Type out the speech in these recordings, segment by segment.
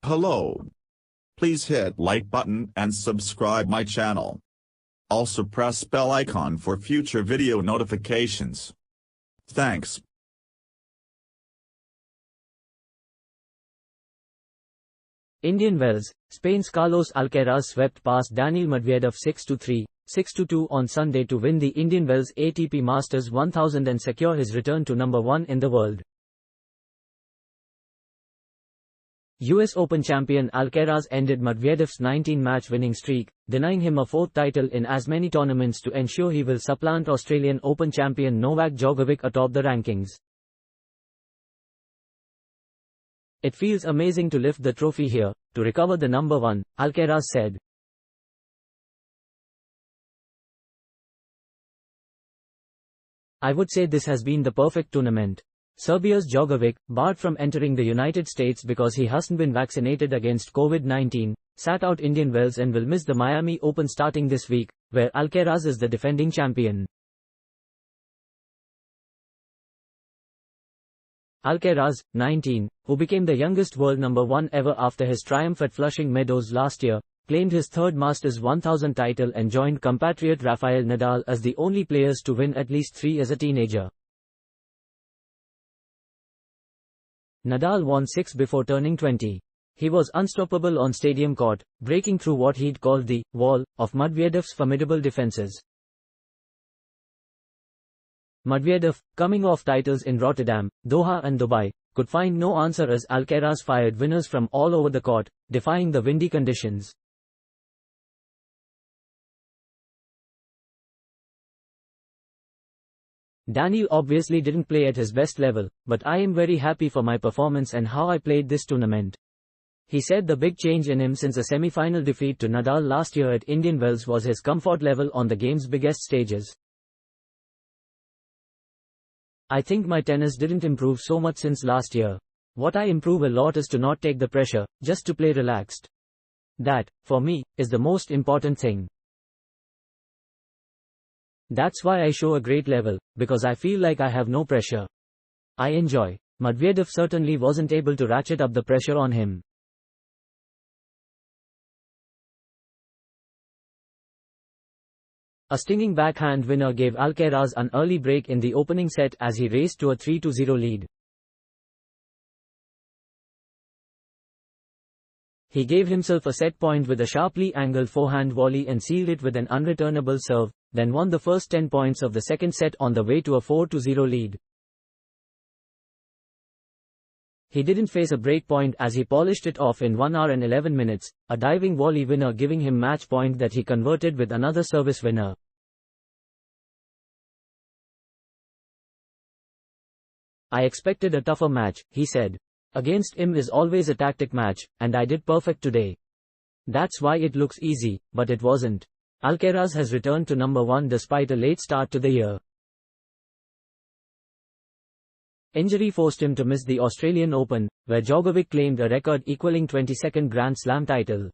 Hello. Please hit like button and subscribe my channel. Also press bell icon for future video notifications. Thanks. Indian Wells, Spain's Carlos Alcaraz swept past Daniil Medvedev 6-3, 6-2 on Sunday to win the Indian Wells ATP Masters 1000 and secure his return to number 1 in the world. US Open champion Alcaraz ended Medvedev's 19-match winning streak, denying him a fourth title in as many tournaments to ensure he will supplant Australian Open champion Novak Djokovic atop the rankings. "It feels amazing to lift the trophy here, to recover the number 1, Alcaraz said. "I would say this has been the perfect tournament. Serbia's Djokovic, barred from entering the United States because he hasn't been vaccinated against COVID-19, sat out Indian Wells and will miss the Miami Open starting this week, where Alcaraz is the defending champion. Alcaraz, 19, who became the youngest world number 1 ever after his triumph at Flushing Meadows last year, claimed his third Masters 1000 title and joined compatriot Rafael Nadal as the only players to win at least 3 as a teenager. Nadal won 6 before turning 20. He was unstoppable on stadium court, breaking through what he'd called the wall of Medvedev's formidable defenses. Medvedev, coming off titles in Rotterdam, Doha and Dubai, could find no answer as Alcaraz fired winners from all over the court, defying the windy conditions. "Daniil obviously didn't play at his best level, but I am very happy for my performance and how I played this tournament." He said the big change in him since a semi-final defeat to Nadal last year at Indian Wells was his comfort level on the game's biggest stages. "I think my tennis didn't improve so much since last year. What I improve a lot is to not take the pressure, just to play relaxed. That, for me, is the most important thing. That's why I show a great level, because I feel like I have no pressure. I enjoy." Medvedev certainly wasn't able to ratchet up the pressure on him. A stinging backhand winner gave Alcaraz an early break in the opening set as he raced to a 3-0 lead. He gave himself a set point with a sharply angled forehand volley and sealed it with an unreturnable serve, then won the first 10 points of the second set on the way to a 4-0 lead. He didn't face a break point as he polished it off in 1 hour and 11 minutes, a diving volley winner giving him match point that he converted with another service winner. "I expected a tougher match," he said. "Against him is always a tactic match, and I did perfect today. That's why it looks easy, but it wasn't." Alcaraz has returned to number 1 despite a late start to the year. Injury forced him to miss the Australian Open, where Djokovic claimed a record-equaling 22nd Grand Slam title.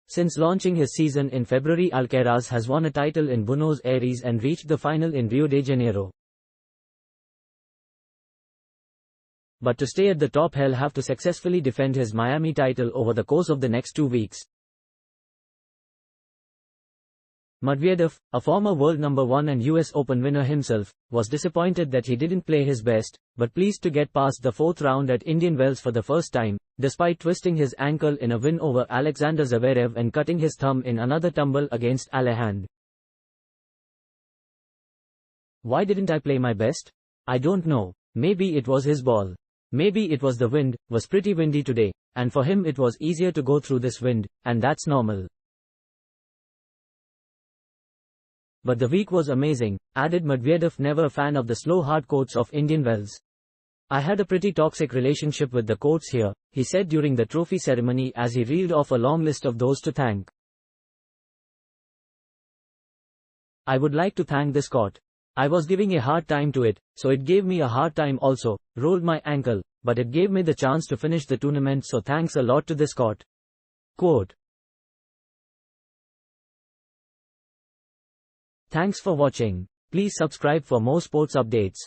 Since launching his season in February, Alcaraz has won a title in Buenos Aires and reached the final in Rio de Janeiro. But to stay at the top, he'll have to successfully defend his Miami title over the course of the next 2 weeks. Medvedev, a former world number 1 and US Open winner himself, was disappointed that he didn't play his best, but pleased to get past the 4th round at Indian Wells for the first time, despite twisting his ankle in a win over Alexander Zverev and cutting his thumb in another tumble against Alejandro. "Why didn't I play my best? I don't know. Maybe it was his ball. Maybe it was the wind, was pretty windy today, and for him it was easier to go through this wind, and that's normal. But the week was amazing," added Medvedev, never a fan of the slow hard courts of Indian Wells. "I had a pretty toxic relationship with the courts here," he said during the trophy ceremony as he reeled off a long list of those to thank. "I would like to thank this court. I was giving a hard time to it, so it gave me a hard time also, rolled my ankle, but it gave me the chance to finish the tournament, so thanks a lot to this court." Quote. Thanks for watching. Please subscribe for more sports updates.